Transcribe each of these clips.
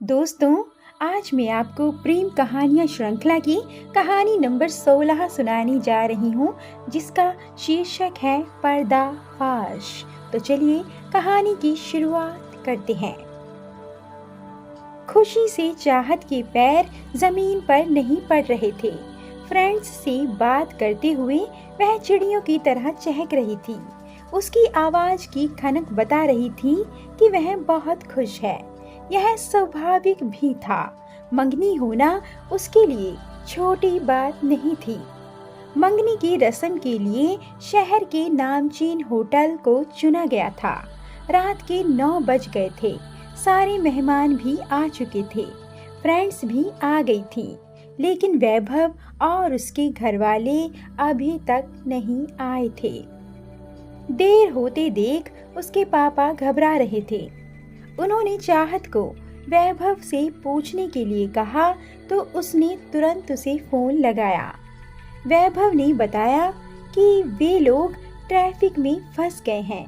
दोस्तों, आज मैं आपको प्रेम कहानियाँ श्रृंखला की कहानी नंबर 16 सुनाने जा रही हूँ, जिसका शीर्षक है पर्दाफाश। तो चलिए कहानी की शुरुआत करते हैं। खुशी से चाहत के पैर जमीन पर नहीं पड़ रहे थे। फ्रेंड्स से बात करते हुए वह चिड़ियों की तरह चहक रही थी। उसकी आवाज की खनक बता रही थी कि वह बहुत खुश है। यह स्वाभाविक भी था। मंगनी होना उसके लिए छोटी बात नहीं थी। मंगनी की रस्म के लिए शहर के नामचीन होटल को चुना गया था। रात के 9 बज गए थे। सारे मेहमान भी आ चुके थे। फ्रेंड्स भी आ गई थी, लेकिन वैभव और उसके घरवाले अभी तक नहीं आए थे। देर होते देख उसके पापा घबरा रहे थे। उन्होंने चाहत को वैभव से पूछने के लिए कहा तो उसने तुरंत उसे फोन लगाया। वैभव ने बताया कि वे लोग ट्रैफिक में फंस गए हैं,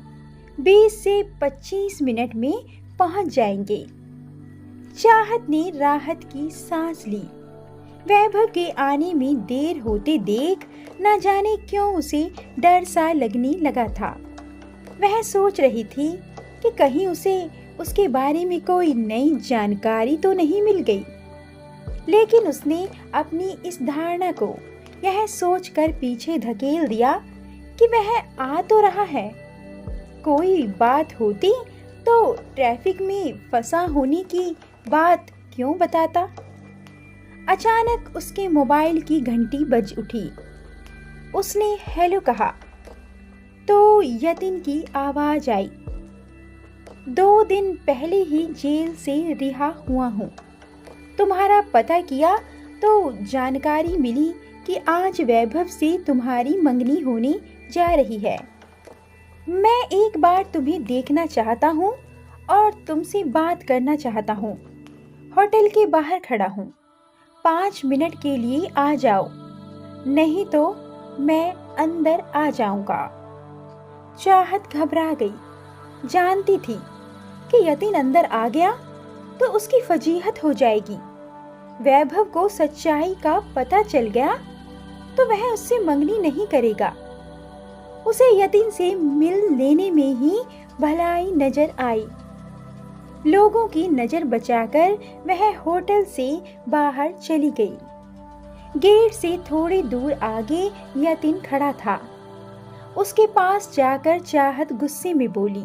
20 से 25 मिनट में पहुंच जाएंगे। चाहत ने राहत की सांस ली। वैभव के आने में देर होते देख न जाने क्यों उसे डर सा लगने लगा था। वह सोच रही थी कि कहीं उसे उसके बारे में कोई नई जानकारी तो नहीं मिल गई। लेकिन उसने अपनी इस धारणा को यह सोचकर पीछे धकेल दिया कि वह आ तो रहा है। कोई बात होती तो ट्रैफिक में फंसा होने की बात क्यों बताता। अचानक उसके मोबाइल की घंटी बज उठी। उसने हेलो कहा तो यतिन की आवाज आई। 2 दिन पहले ही जेल से रिहा हुआ हूँ। तुम्हारा पता किया तो जानकारी मिली कि आज वैभव से तुम्हारी मंगनी होने जा रही है। मैं एक बार तुम्हें देखना चाहता हूँ और तुमसे बात करना चाहता हूँ। होटल के बाहर खड़ा हूँ। 5 मिनट के लिए आ जाओ, नहीं तो मैं अंदर आ जाऊंगा। चाहत घबरा गई। जानती थी कि यतिन अंदर आ गया तो उसकी फजीहत हो जाएगी। वैभव को सच्चाई का पता चल गया तो वह उससे मंगनी नहीं करेगा। उसे यतिन से मिल लेने में ही भलाई नजर आई। लोगों की नजर बचाकर वह होटल से बाहर चली गई। गेट से थोड़ी दूर आगे यतिन खड़ा था। उसके पास जाकर चाहत गुस्से में बोली,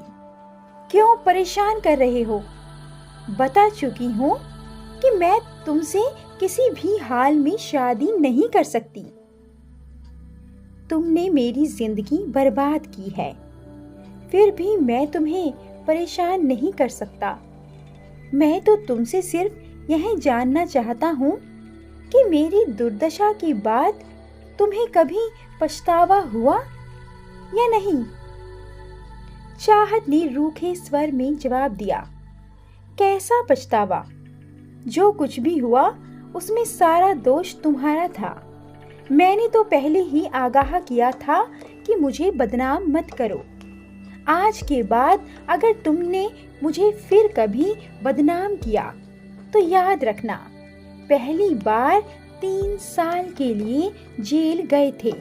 क्यों परेशान कर रहे हो? बता चुकी हूँ कि मैं तुमसे किसी भी हाल में शादी नहीं कर सकती। तुमने मेरी जिंदगी बर्बाद की है, फिर भी मैं तुम्हें परेशान नहीं कर सकता। मैं तो तुमसे सिर्फ यह जानना चाहता हूँ कि मेरी दुर्दशा की बात तुम्हें कभी पछतावा हुआ या नहीं। चाहत ने रूखे स्वर में जवाब दिया, कैसा पछतावा? जो कुछ भी हुआ उसमें सारा दोष तुम्हारा था। मैंने तो पहले ही आगाह किया था कि मुझे बदनाम मत करो। आज के बाद अगर तुमने मुझे फिर कभी बदनाम किया तो याद रखना, पहली बार 3 साल के लिए जेल गए थे,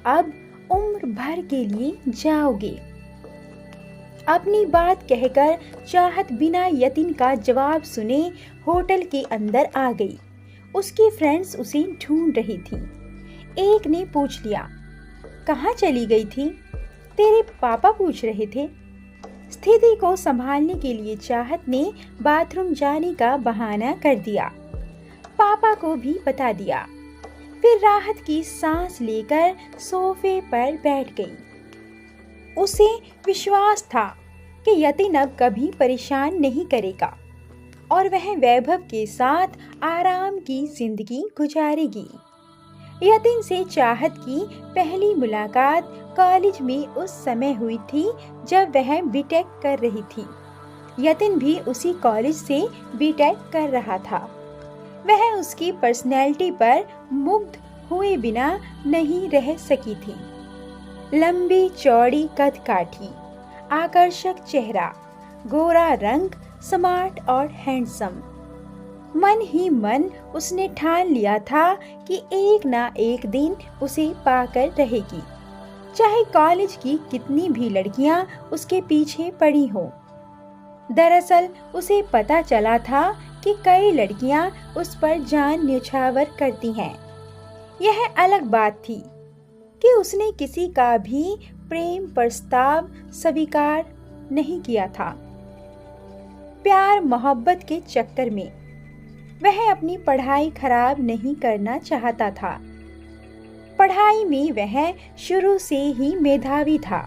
अब उम्र भर के लिए जाओगे। अपनी बात कहकर चाहत बिना यतिन का जवाब सुने होटल के अंदर आ गई। उसकी फ्रेंड्स उसे ढूंढ रही थी। एक ने पूछ लिया, कहाँ चली गई थी? तेरे पापा पूछ रहे थे। स्थिति को संभालने के लिए चाहत ने बाथरूम जाने का बहाना कर दिया। पापा को भी बता दिया। फिर राहत की सांस लेकर सोफे पर बैठ गई। उसे विश्वास था कि यतिन अब कभी परेशान नहीं करेगा और वह वैभव के साथ आराम की जिंदगी गुजारेगी। यतिन से चाहत की पहली मुलाकात कॉलेज में उस समय हुई थी जब वह बीटेक कर रही थी। यतिन भी उसी कॉलेज से बीटेक कर रहा था। वह उसकी पर्सनैलिटी पर मुग्ध हुए बिना नहीं रह सकी थी। लंबी चौड़ी कद काठी, आकर्षक चेहरा, गोरा रंग, स्मार्ट और हैंडसम। मन ही मन उसने ठान लिया था कि एक ना एक दिन उसे पाकर रहेगी, चाहे कॉलेज की कितनी भी लड़कियां उसके पीछे पड़ी हों। दरअसल उसे पता चला था कि कई लड़कियां उस पर जान न्यौछावर करती हैं। यह अलग बात थी कि उसने किसी का भी प्रेम प्रस्ताव स्वीकार नहीं किया था। प्यार मोहब्बत के चक्कर में वह अपनी पढ़ाई खराब नहीं करना चाहता था। पढ़ाई में वह शुरू से ही मेधावी था।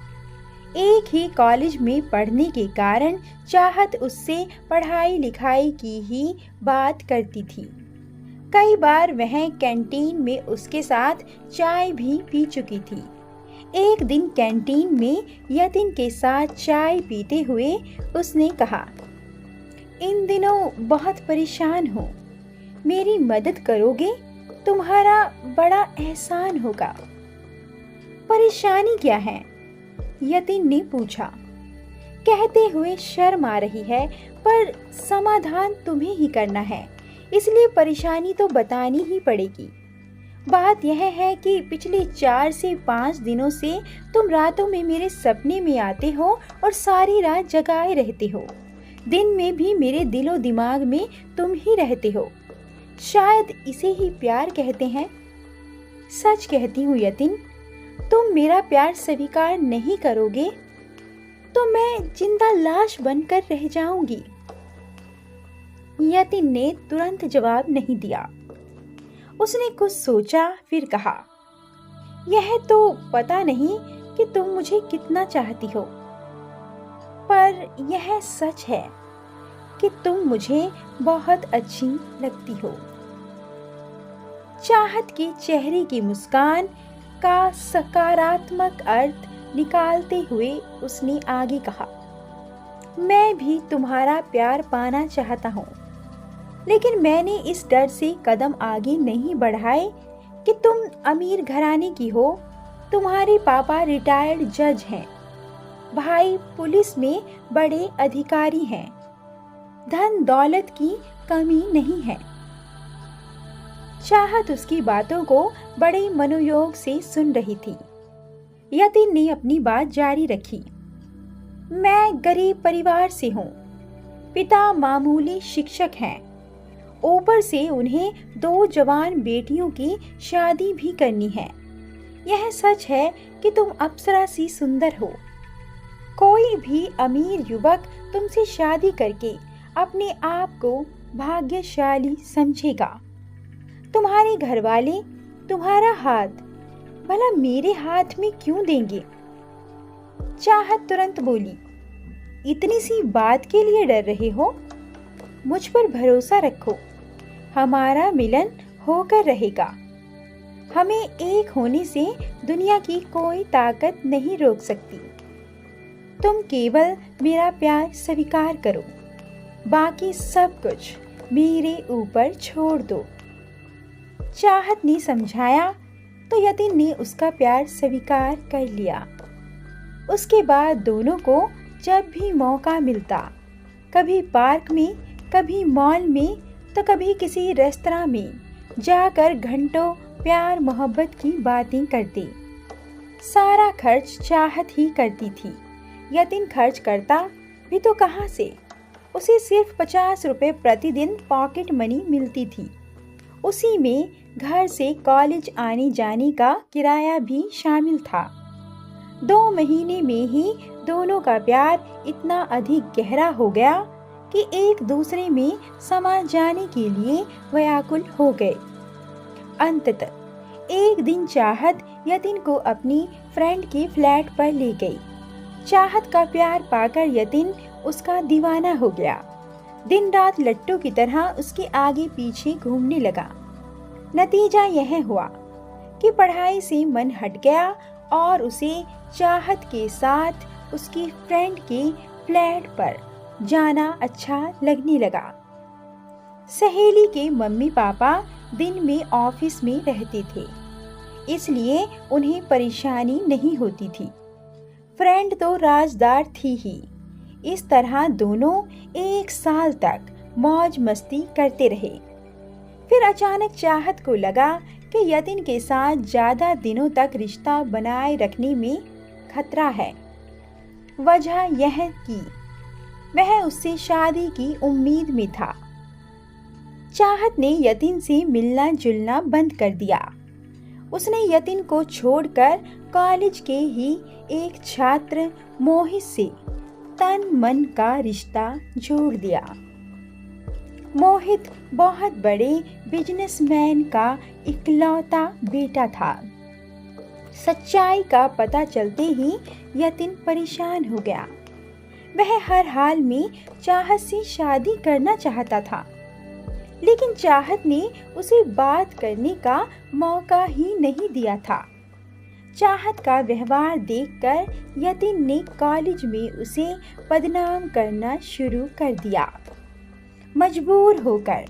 एक ही कॉलेज में पढ़ने के कारण चाहत उससे पढ़ाई लिखाई की ही बात करती थी। कई बार वह कैंटीन में उसके साथ चाय भी पी चुकी थी। एक दिन कैंटीन में यतिन के साथ चाय पीते हुए उसने कहा, इन दिनों बहुत परेशान हूँ, मेरी मदद करोगे? तुम्हारा बड़ा एहसान होगा। परेशानी क्या है? यतिन ने पूछा। कहते हुए शर्म आ रही है, पर समाधान तुम्हें ही करना है, इसलिए परेशानी तो बतानी ही पड़ेगी। बात यह है कि पिछले 4 से 5 दिनों से तुम रातों में मेरे सपने में आते हो और सारी रात जगाए रहते हो। दिन में भी मेरे दिलो दिमाग में तुम ही रहते हो। शायद इसे ही प्यार कहते हैं। सच कहती हूँ यतिन, तुम मेरा प्यार स्वीकार नहीं करोगे तो मैं जिंदा लाश बनकर रह जाऊंगी। यतिन ने तुरंत जवाब नहीं दिया। उसने कुछ सोचा, फिर कहा, यह तो पता नहीं कि तुम मुझे कितना चाहती हो, पर यह सच है कि तुम मुझे बहुत अच्छी लगती हो। चाहत के चेहरे की मुस्कान का सकारात्मक अर्थ निकालते हुए उसने आगे कहा, मैं भी तुम्हारा प्यार पाना चाहता हूँ, लेकिन मैंने इस डर से कदम आगे नहीं बढ़ाए कि तुम अमीर घराने की हो। तुम्हारे पापा रिटायर्ड जज हैं, भाई पुलिस में बड़े अधिकारी हैं, धन दौलत की कमी नहीं है। चाहत उसकी बातों को बड़े मनोयोग से सुन रही थी। यतिन ने अपनी बात जारी रखी, मैं गरीब परिवार से हूँ, पिता मामूली शिक्षक हैं, ऊपर से उन्हें 2 जवान बेटियों की शादी भी करनी है। यह सच है कि तुम अप्सरा सी सुंदर हो। कोई भी अमीर युवक तुमसे शादी करके अपने आप को भाग्यशाली समझेगा। तुम्हारे घरवाले तुम्हारा हाथ भला मेरे हाथ में क्यों देंगे? चाहत तुरंत बोली, इतनी सी बात के लिए डर रहे हो? मुझ पर भरोसा रखो, हमारा मिलन होकर रहेगा। हमें एक होने से दुनिया की कोई ताकत नहीं रोक सकती। तुम केवल मेरा प्यार स्वीकार करो, बाकी सब कुछ मेरे ऊपर छोड़ दो। चाहत ने समझाया तो यतिन ने उसका प्यार स्वीकार कर लिया। उसके बाद दोनों को जब भी मौका मिलता, कभी पार्क में, कभी मॉल में, तो कभी किसी रेस्तरां में जाकर घंटों प्यार मोहब्बत की बातें करते। सारा खर्च चाहत ही करती थी। यतिन खर्च करता भी तो कहाँ से? उसे सिर्फ 50 रुपए प्रतिदिन पॉकेट मनी मिलती थी। उसी में घर से कॉलेज आने जाने का किराया भी शामिल था। 2 महीने में ही दोनों का प्यार इतना अधिक गहरा हो गया कि एक दूसरे में समा जाने के लिए व्याकुल हो गए। अंततः एक दिन चाहत यतिन को अपनी फ्रेंड के फ्लैट पर ले गई। चाहत का प्यार पाकर यतिन उसका दीवाना हो गया। दिन रात लट्टू की तरह उसके आगे पीछे घूमने लगा। नतीजा यह हुआ कि पढ़ाई से मन हट गया और उसे चाहत के साथ उसकी फ्रेंड के फ्लैट पर जाना अच्छा लगने लगा। सहेली के मम्मी पापा दिन में ऑफिस में रहते थे, इसलिए उन्हें परेशानी नहीं होती थी। फ्रेंड तो राजदार थी ही। इस तरह दोनों 1 साल तक मौज मस्ती करते रहे। फिर अचानक चाहत को लगा कि यतिन के साथ ज़्यादा दिनों तक रिश्ता बनाए रखने में खतरा है। वजह यह कि वह उससे शादी की उम्मीद में था। चाहत ने यतिन से मिलना जुलना बंद कर दिया। उसने यतिन को छोड़कर कॉलेज के ही एक छात्र मोहित से तन मन का रिश्ता जोड़ दिया। मोहित बहुत बड़े बिजनेसमैन का इकलौता बेटा था। सच्चाई का पता चलते ही यतिन परेशान हो गया। वह हर हाल में चाहत से शादी करना चाहता था, लेकिन चाहत ने उसे बात करने का मौका ही नहीं दिया था। चाहत का व्यवहार देखकर यतिन ने कॉलेज में उसे बदनाम करना शुरू कर दिया। मजबूर होकर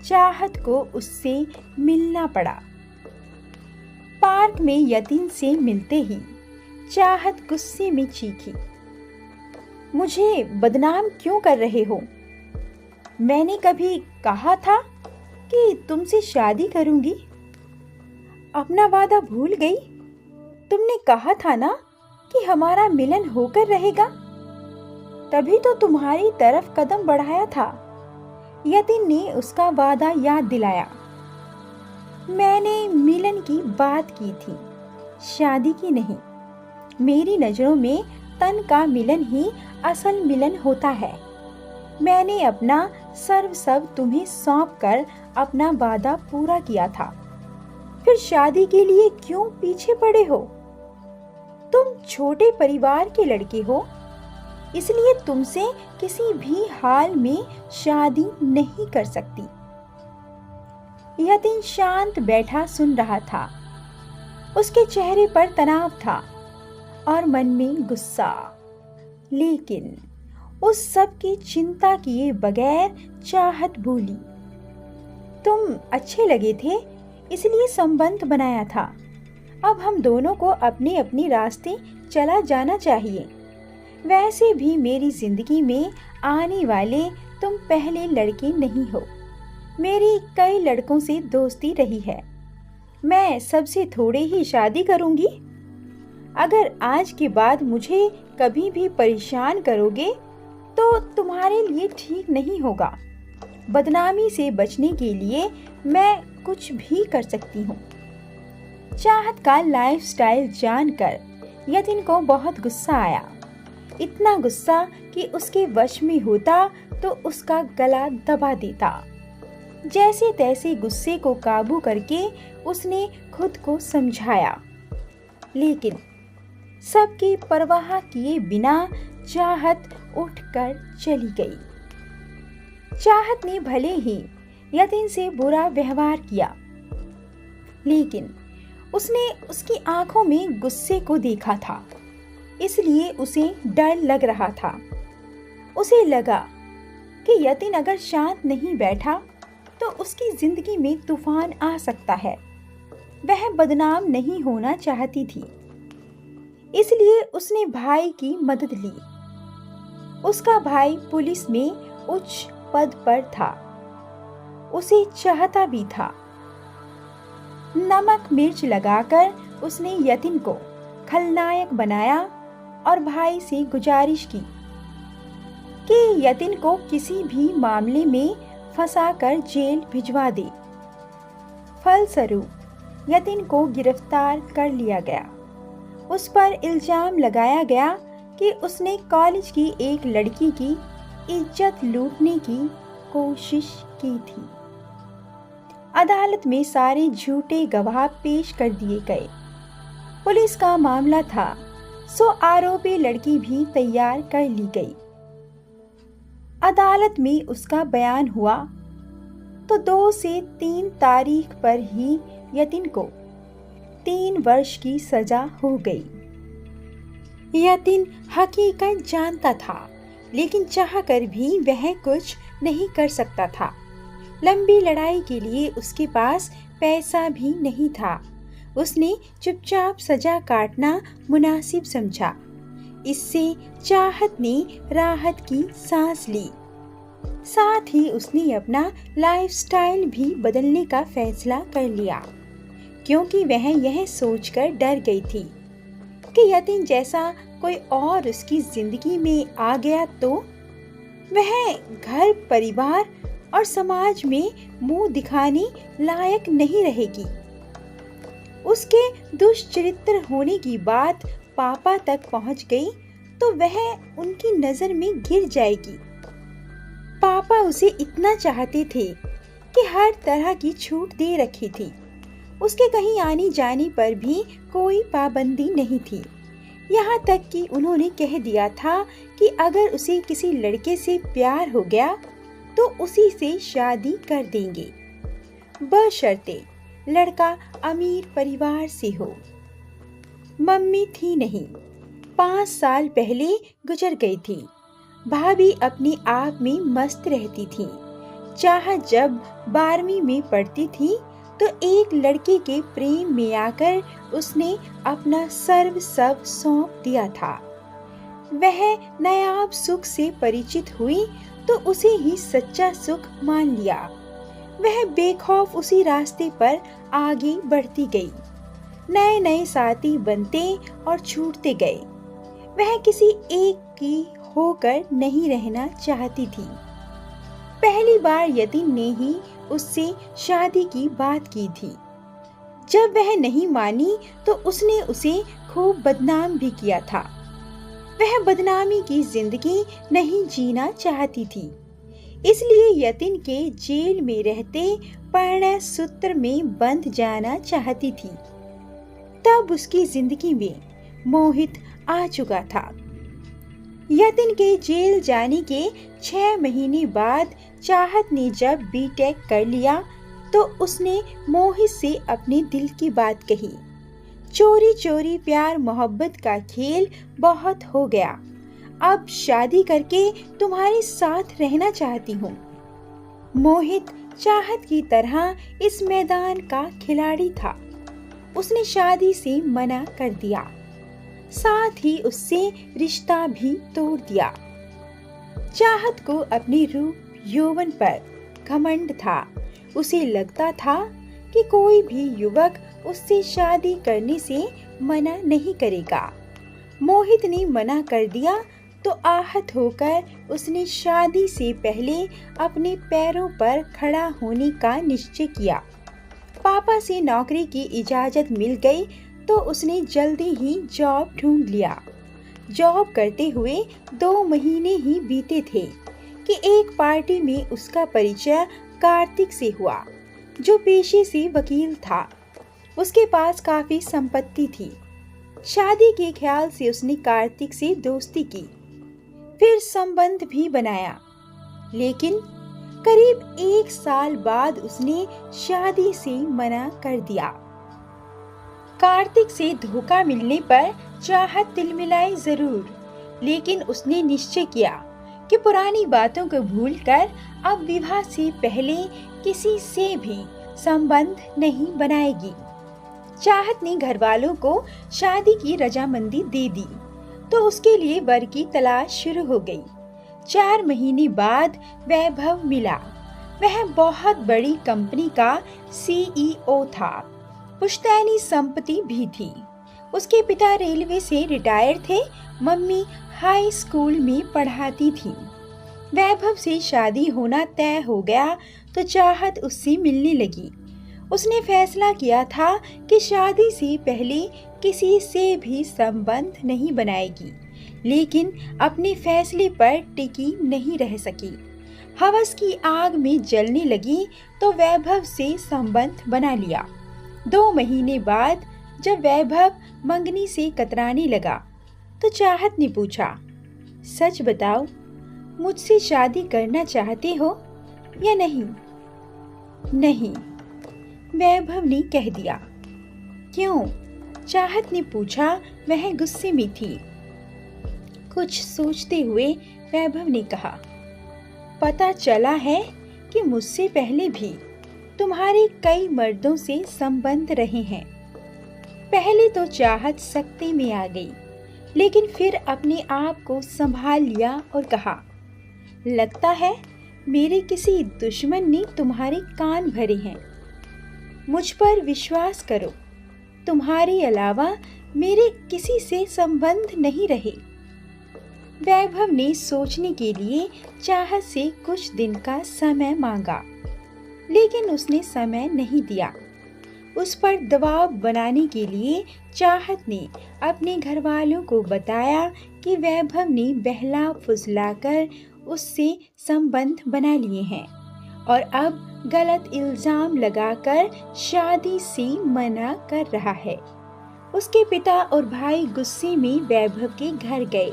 चाहत को उससे मिलना पड़ा। पार्क में यतिन से मिलते ही चाहत गुस्से में चीखी, मुझे बदनाम क्यों कर रहे हो? मैंने कभी कहा था कि तुमसे शादी करूंगी? अपना वादा भूल गई? तुमने कहा था ना कि हमारा मिलन होकर रहेगा, तभी तो तुम्हारी तरफ कदम बढ़ाया था। यतिन ने उसका वादा याद दिलाया। मैंने मिलन की बात की थी, शादी की नहीं। मेरी नजरों में तन का मिलन ही असल मिलन होता है। मैंने अपना सर्वस्व तुम्हें सौंप कर अपना वादा पूरा किया था। फिर शादी के लिए क्यों पीछे पड़े हो? तुम छोटे परिवार के लड़के हो, इसलिए तुमसे किसी भी हाल में शादी नहीं कर सकती। यतिन शांत बैठा सुन रहा था। उसके चेहरे पर तनाव था और मन में गुस्सा, लेकिन उस सब की चिंता किए बगैर चाहत बोली, तुम अच्छे लगे थे इसलिए संबंध बनाया था। अब हम दोनों को अपने अपने रास्ते चला जाना चाहिए। वैसे भी मेरी जिंदगी में आने वाले तुम पहले लड़के नहीं हो। मेरी कई लड़कों से दोस्ती रही है। मैं सबसे थोड़े ही शादी करूंगी। अगर आज के बाद मुझे कभी भी परेशान करोगे तो तुम्हारे लिए ठीक नहीं होगा। बदनामी से बचने के लिए मैं कुछ भी कर सकती हूँ। चाहत का लाइफस्टाइल जानकर यतिन को बहुत गुस्सा आया। इतना गुस्सा कि उसके वश में होता तो उसका गला दबा देता। जैसे तैसे गुस्से को काबू करके उसने खुद को समझाया, लेकिन सबकी परवाह किए बिना चाहत उठकर चली गई। चाहत ने भले ही यतिन से बुरा व्यवहार किया, लेकिन उसने उसकी आंखों में गुस्से को देखा था, इसलिए उसे डर लग रहा था। उसे लगा कि यतिन अगर शांत नहीं बैठा तो उसकी जिंदगी में तूफान आ सकता है। वह बदनाम नहीं होना चाहती थी, इसलिए उसने भाई की मदद ली। उसका भाई पुलिस में उच्च पद पर था, उसे चाहता भी था। नमक मिर्च लगाकर उसने यतिन को खलनायक बनाया और भाई से गुजारिश की कि यतिन को किसी भी मामले में फंसाकर जेल भिजवा दे। फलस्वरूप यतिन को गिरफ्तार कर लिया गया। उस पर इल्जाम लगाया गया कि उसने कॉलेज की एक लड़की की इज्जत लूटने की कोशिश की थी। अदालत में सारे झूठे गवाह पेश कर दिए गए। पुलिस का मामला था, सो आरोपी लड़की भी तैयार कर ली गई। अदालत में उसका बयान हुआ तो 2 से 3 तारीख पर ही यतिन को 3 वर्ष की सजा हो गई। यतिन हकीकत जानता था, लेकिन चाहकर भी वह कुछ नहीं कर सकता था। लंबी लड़ाई के लिए उसके पास पैसा भी नहीं था। उसने चुपचाप सजा काटना मुनासिब समझा। इससे चाहत ने राहत की सांस ली। साथ ही उसने अपना लाइफस्टाइल भी बदलने का फैसला कर लिया, क्योंकि वह यह सोचकर डर गई थी कि यतीन जैसा कोई और उसकी जिंदगी में आ गया तो वह घर, परिवार और समाज में मुंह दिखाने लायक नहीं रहेगी। उसके दुष्चरित्र होने की बात पापा तक पहुंच गई तो वह उनकी नजर में गिर जाएगी। पापा उसे इतना चाहते थे कि हर तरह की छूट दे रखी थी। उसके कहीं आने जाने पर भी कोई पाबंदी नहीं थी। यहाँ तक कि उन्होंने कह दिया था कि अगर उसे किसी लड़के से प्यार हो गया तो उसी से शादी कर देंगे, बशर्ते लड़का अमीर परिवार से हो। मम्मी थी नहीं, 5 साल पहले गुजर गई थी। भाभी अपने आप में मस्त रहती थी। चाहत जब 12वीं में पढ़ती थी तो एक लड़के के प्रेम में आकर उसने अपना सर्व सब सौंप दिया था। वह नायाब सुख से परिचित हुई तो उसे ही सच्चा सुख मान लिया। वह बेखौफ उसी रास्ते पर आगे बढ़ती गई। नए नए साथी बनते और छूटते गए। वह किसी एक की होकर नहीं रहना चाहती थी। पहली बार यतीन ने ही उससे शादी की बात की थी। जब वह नहीं मानी तो उसने उसे खूब बदनाम भी किया था। वह बदनामी की जिंदगी नहीं जीना चाहती थी, इसलिए यतीन के जेल में रहते परिणय सूत्र में बंध जाना चाहती थी। तब उसकी जिंदगी में मोहित आ चुका था। यतीन के जेल जाने के 6 महीने बाद चाहत ने जब बीटेक कर लिया तो उसने मोहित से अपने दिल की बात कही। चोरी चोरी प्यार मोहब्बत का खेल बहुत हो गया। अब शादी करके तुम्हारे साथ रहना चाहती हूँ। मोहित चाहत की तरह इस मैदान का खिलाड़ी था। उसने शादी से मना कर दिया, साथ ही उससे रिश्ता भी तोड़ दिया। चाहत को अपने रूप यौवन पर घमंड था। उसे लगता था कि कोई भी युवक उससे शादी करने से मना नहीं करेगा। मोहित ने मना कर दिया तो आहत होकर उसने शादी से पहले अपने पैरों पर खड़ा होने का निश्चय किया। पापा से नौकरी की इजाजत मिल गई तो उसने जल्दी ही जॉब ढूंढ लिया। जॉब करते हुए 2 महीने ही बीते थे कि एक पार्टी में उसका परिचय कार्तिक से हुआ, जो पेशे से वकील था। उसके पास काफी संपत्ति थी। शादी के ख्याल से उसने कार्तिक से दोस्ती की, फिर संबंध भी बनाया, लेकिन करीब 1 साल बाद उसने शादी से मना कर दिया। कार्तिक से धोखा मिलने पर चाहत तिलमिलाई जरूर, लेकिन उसने निश्चय किया कि पुरानी बातों को भूलकर अब विवाह से पहले किसी से भी संबंध नहीं बनाएगी। चाहत ने घर वालों को शादी की रजामंदी दे दी तो उसके लिए वर की तलाश शुरू हो गई। 4 महीने बाद वैभव मिला। वह बहुत बड़ी कंपनी का CEO था। पुश्तैनी संपत्ति भी थी। उसके पिता रेलवे से रिटायर थे। मम्मी हाई स्कूल में पढ़ाती थी। वैभव से शादी होना तय हो गया तो चाहत उससे मिलने लगी। उसने फैसला किया था कि शादी से पहले किसी से भी संबंध नहीं बनाएगी, लेकिन अपने फैसले पर टिकी नहीं रह सकी। हवस की आग में जलने लगी तो वैभव से संबंध बना लिया। 2 महीने बाद जब वैभव मंगनी से कतराने लगा तो चाहत ने पूछा, सच बताओ, मुझसे शादी करना चाहते हो या नहीं? नहीं, वैभव ने कह दिया। क्यों? चाहत ने पूछा। वह गुस्से में थी। कुछ सोचते हुए वैभव ने कहा, पता चला है कि मुझसे पहले भी तुम्हारे कई मर्दों से संबंध रहे हैं। पहले तो चाहत सख्ती में आ गई, लेकिन फिर अपने आप को संभाल लिया और कहा, लगता है मेरे किसी दुश्मन ने तुम्हारे कान भरे हैं। मुझ पर विश्वास करो, तुम्हारे अलावा मेरे किसी से संबंध नहीं रहे। वैभव ने सोचने के लिए चाहत से कुछ दिन का समय मांगा, लेकिन उसने समय नहीं दिया। उस पर दबाव बनाने के लिए चाहत ने अपने घर वालों को बताया कि वैभव ने बहला फुसलाकर उससे संबंध बना लिए हैं और अब गलत इल्जाम लगाकर शादी से मना कर रहा है। उसके पिता और भाई गुस्से में वैभव के घर गए।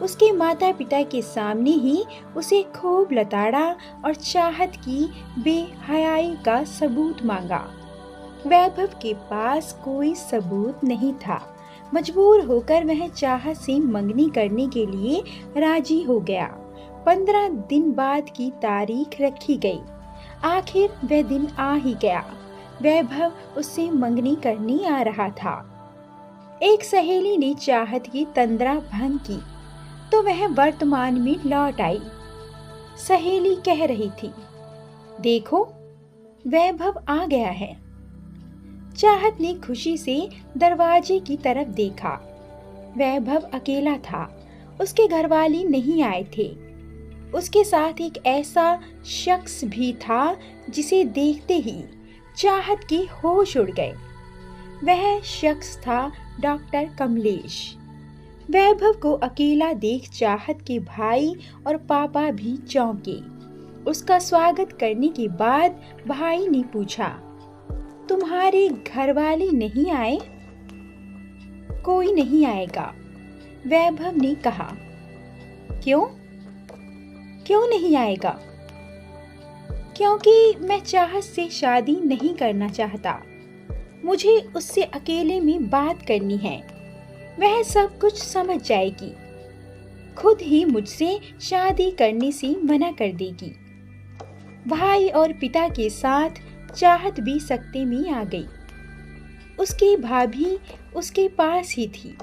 उसके माता पिता के सामने ही उसे खूब लताड़ा और चाहत की बेहयाई का सबूत मांगा। वैभव के पास कोई सबूत नहीं था। मजबूर होकर वह चाहत से मंगनी करने के लिए राजी हो गया। 15 दिन बाद की तारीख रखी गई। आखिर वह दिन आ ही गया। वैभव उससे मंगनी करने आ रहा था। एक सहेली ने चाहत की तंद्रा भंग की तो वह वर्तमान में लौट आई। सहेली कह रही थी, देखो वैभव आ गया है। चाहत ने खुशी से दरवाजे की तरफ देखा। वैभव अकेला था। उसके घरवाले नहीं आए थे। उसके साथ एक ऐसा शख्स भी था जिसे देखते ही चाहत के होश उड़ गए। वह शख्स था डॉक्टर कमलेश। वैभव को अकेला देख चाहत के भाई और पापा भी चौंके। उसका स्वागत करने के बाद भाई ने पूछा, तुम्हारे घरवाले नहीं आए? कोई नहीं आएगा, वैभव ने कहा। क्यों? क्यों नहीं आएगा? क्योंकि मैं चाहत से शादी नहीं करना चाहता। मुझे उससे अकेले में बात करनी है। वह सब कुछ समझ जाएगी। खुद ही मुझसे शादी करने से मना कर देगी। भाई और पिता के साथ चाहत भी सकते में आ गई। उसकी भाभी उसके पास ही थी।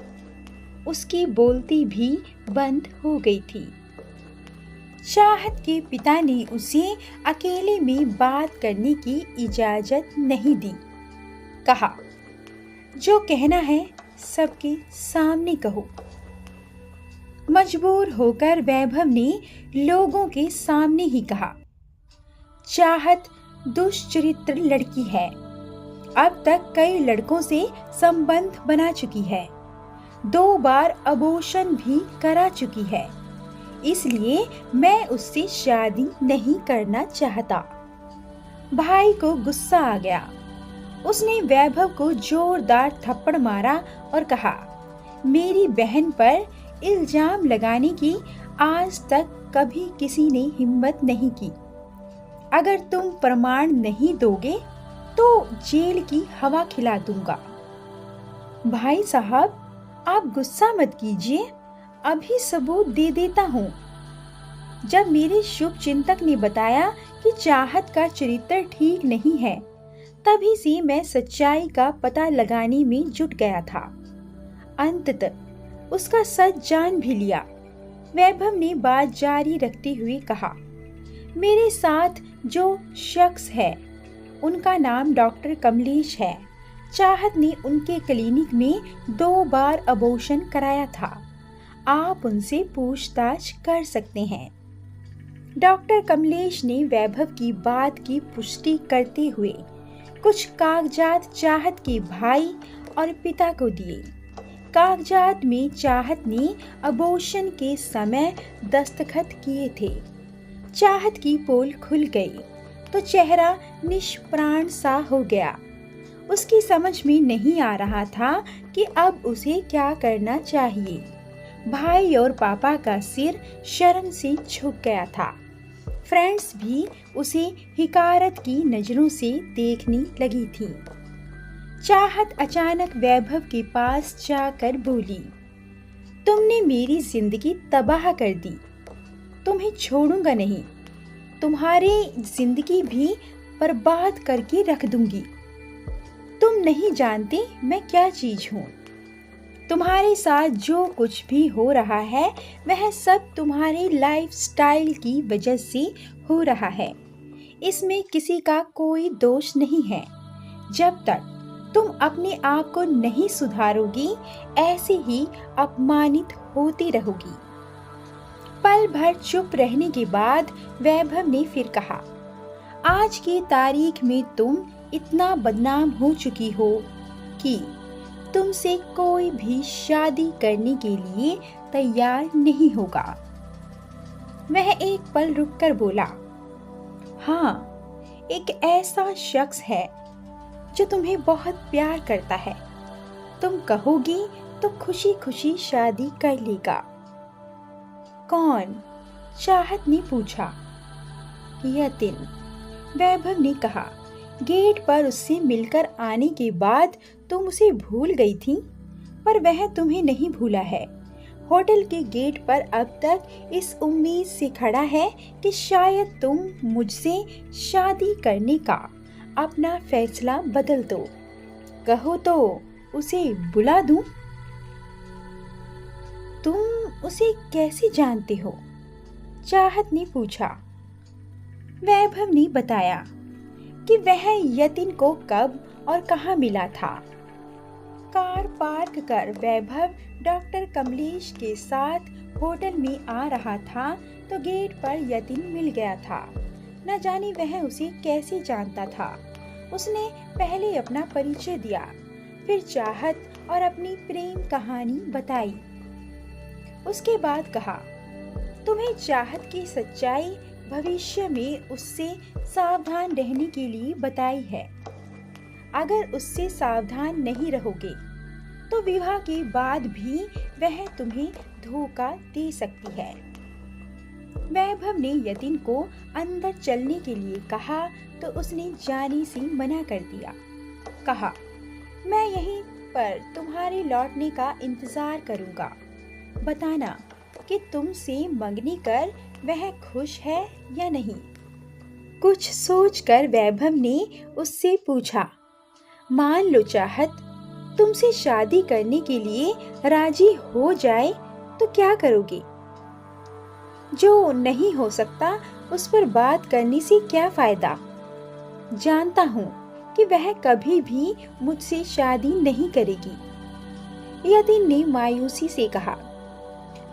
उसकी बोलती भी बंद हो गई थी। चाहत के पिता ने उसे अकेले में बात करने की इजाजत नहीं दी। कहा, जो कहना है सबके सामने कहो। मजबूर होकर वैभव ने लोगों के सामने ही कहा, चाहत दुष्चरित्र लड़की है। अब तक कई लड़कों से संबंध बना चुकी है। 2 बार अबॉर्शन भी करा चुकी है। इसलिए मैं उससे शादी नहीं करना चाहता। भाई को गुस्सा आ गया। उसने वैभव को जोरदार थप्पड़ मारा और कहा, मेरी बहन पर इल्जाम लगाने की आज तक कभी किसी ने हिम्मत नहीं की। अगर तुम प्रमाण नहीं दोगे तो जेल की हवा खिला दूंगा। भाई साहब, आप गुस्सा मत कीजिए, अभी सबूत दे देता हूँ। जब मेरे शुभ चिंतक ने बताया कि चाहत का चरित्र ठीक नहीं है, तभी से मैं सच्चाई का पता लगाने में जुट गया था। अंततः उसका सच जान भी लिया। वैभव ने बात जारी रखते हुए कहा, मेरे साथ जो शख्स है उनका नाम डॉक्टर कमलेश है। चाहत ने उनके क्लिनिक में 2 बार अबॉर्शन कराया था। आप उनसे पूछताछ कर सकते हैं। डॉक्टर कमलेश ने वैभव की बात की पुष्टि करते हुए कुछ कागजात चाहत के भाई और पिता को दिए। कागजात में चाहत ने अबॉर्शन के समय दस्तखत किए थे। चाहत की पोल खुल गई तो चेहरा निष्प्राण सा हो गया। उसकी समझ में नहीं आ रहा था कि अब उसे क्या करना चाहिए। भाई और पापा का सिर शर्म से झुक गया था। फ्रेंड्स भी उसे हिकारत की नजरों से देखने लगी थी। चाहत अचानक वैभव के पास जाकर बोली, तुमने मेरी जिंदगी तबाह कर दी। तुम्हें छोड़ूंगा नहीं। तुम्हारी जिंदगी भी बर्बाद करके रख दूंगी। तुम नहीं जानते मैं क्या चीज हूँ। तुम्हारे साथ जो कुछ भी हो रहा है वह सब तुम्हारे लाइफस्टाइल की वजह से हो रहा है। इसमें किसी का कोई दोष नहीं है। जब तक तुम अपने आप को नहीं सुधारोगी, ऐसे ही अपमानित होती रहोगी। पल भर चुप रहने के बाद वैभव ने फिर कहा, आज की तारीख में तुम इतना बदनाम हो चुकी हो कि तुमसे कोई भी शादी करने के लिए तैयार नहीं होगा। वह एक पल रुककर बोला, हाँ, एक ऐसा शख्स है जो तुम्हें बहुत प्यार करता है। तुम कहोगी तो खुशी खुशी शादी कर लेगा। कौन? चाहत ने पूछा। यतिन, वैभव ने कहा। गेट पर उससे मिलकर आने के बाद तुम उसे भूल गई थी, पर वह तुम्हें नहीं भूला है। होटल के गेट पर अब तक इस उम्मीद से खड़ा है कि शायद तुम मुझसे शादी करने का अपना फैसला बदल दो। कहो तो उसे बुला दूं? तुम उसे कैसे जानते हो? चाहत ने पूछा। वैभव ने बताया कि वह यतिन को कब और कहाँ मिला था। कार पार्क कर वैभव डॉक्टर कमलेश के साथ होटल में आ रहा था तो गेट पर यतिन मिल गया था। न जाने वह उसे कैसे जानता था। उसने पहले अपना परिचय दिया, फिर चाहत और अपनी प्रेम कहानी बताई। उसके बाद कहा, तुम्हें चाहत की सच्चाई भविष्य में उससे सावधान रहने के लिए बताई है। अगर उससे सावधान नहीं रहोगे तो विवाह के बाद भी वह तुम्हें धोखा दे सकती है। वैभव ने यतिन को अंदर चलने के लिए कहा तो उसने जाने से मना कर दिया। कहा, मैं यहीं पर तुम्हारे लौटने का इंतजार करूंगा। बताना कि तुमसे मंगनी कर वह खुश है या नहीं। कुछ सोचकर वैभव ने उससे पूछा, मान लो चाहत तुमसे शादी करने के लिए राजी हो जाए तो क्या करोगे? जो नहीं हो सकता उस पर बात करने से क्या फायदा? जानता हूँ कि वह कभी भी मुझसे शादी नहीं करेगी। यतिन ने मायूसी से कहा।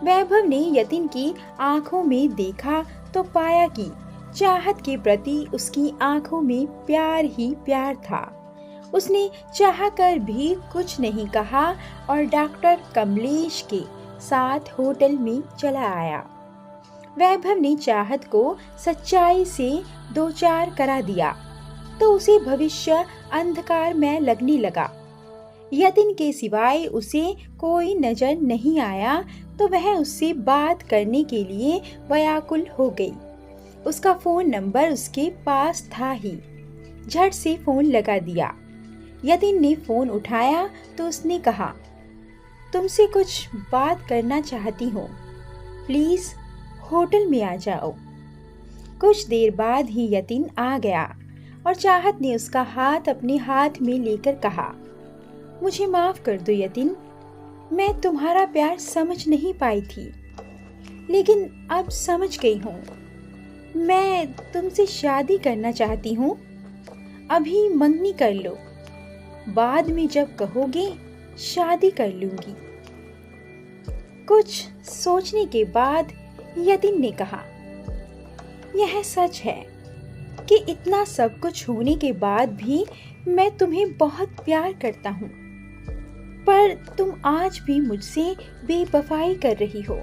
वैभव ने यतिन की आंखों में देखा तो पाया कि चाहत के प्रति उसकी आंखों में प्यार ही प्यार था। उसने चाहकर भी कुछ नहीं कहा और डॉक्टर कमलेश के साथ होटल में चला आया। वैभव ने चाहत को सच्चाई से दो चार करा दिया तो उसे भविष्य अंधकार में लगने लगा। यतिन के सिवाय उसे कोई नजर नहीं आया तो वह उससे बात करने के लिए व्याकुल हो गई। उसका फोन नंबर उसके पास था ही। झट से फोन लगा दिया। यतिन ने फोन उठाया तो उसने कहा, तुमसे कुछ बात करना चाहती हूँ, प्लीज होटल में आ जाओ। कुछ देर बाद ही यतिन आ गया और चाहत ने उसका हाथ अपने हाथ में लेकर कहा, मुझे माफ कर दो यतिन, मैं तुम्हारा प्यार समझ नहीं पाई थी, लेकिन अब समझ गई हूँ। मैं तुमसे शादी करना चाहती हूँ। अभी मंगनी कर लो, बाद में जब कहोगे शादी कर लूंगी। कुछ सोचने के बाद यतिन ने कहा, यह सच है कि इतना सब कुछ होने के बाद भी मैं तुम्हें बहुत प्यार करता हूँ, पर तुम आज भी मुझसे बेवफाई कर रही हो,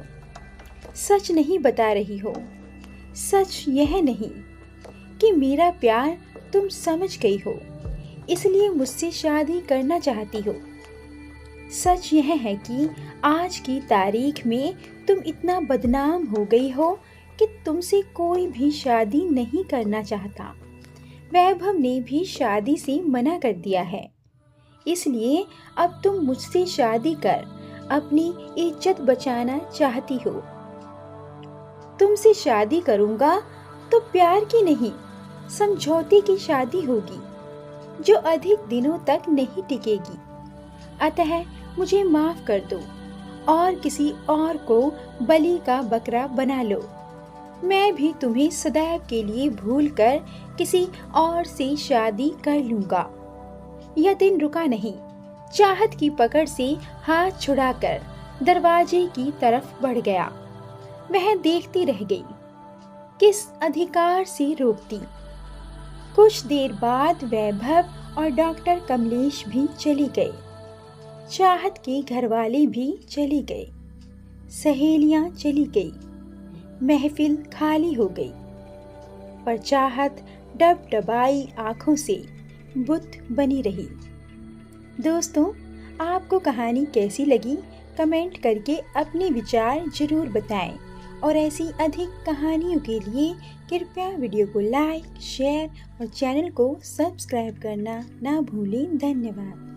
सच नहीं बता रही हो। सच यह नहीं कि मेरा प्यार तुम समझ गई हो, इसलिए मुझसे शादी करना चाहती हो। सच यह है कि आज की तारीख में तुम इतना बदनाम हो गई हो कि तुमसे कोई भी शादी नहीं करना चाहता। वैभव ने भी शादी से मना कर दिया है, इसलिए अब तुम मुझसे शादी कर अपनी इज्जत बचाना चाहती हो। तुमसे शादी करूंगा तो प्यार की नहीं, समझौते की शादी होगी जो अधिक दिनों तक नहीं टिकेगी। अतः मुझे माफ कर दो और किसी और को बलि का बकरा बना लो। मैं भी तुम्हें सदैव के लिए भूलकर किसी और से शादी कर लूंगा। यतीन रुका नहीं, चाहत की पकड़ से हाथ छुड़ाकर दरवाजे की तरफ बढ़ गया। वह देखती रह गई, किस अधिकार से रोकती। कुछ देर बाद वैभव और डॉक्टर कमलेश भी चले गए। चाहत के घरवाले भी चले गए, सहेलियां चली गई, महफिल खाली हो गई। पर चाहत डबडबाई आंखों से बुत बनी रही। दोस्तों, आपको कहानी कैसी लगी? कमेंट करके अपने विचार जरूर बताएं और ऐसी अधिक कहानियों के लिए कृपया वीडियो को लाइक, शेयर और चैनल को सब्सक्राइब करना ना भूलें। धन्यवाद।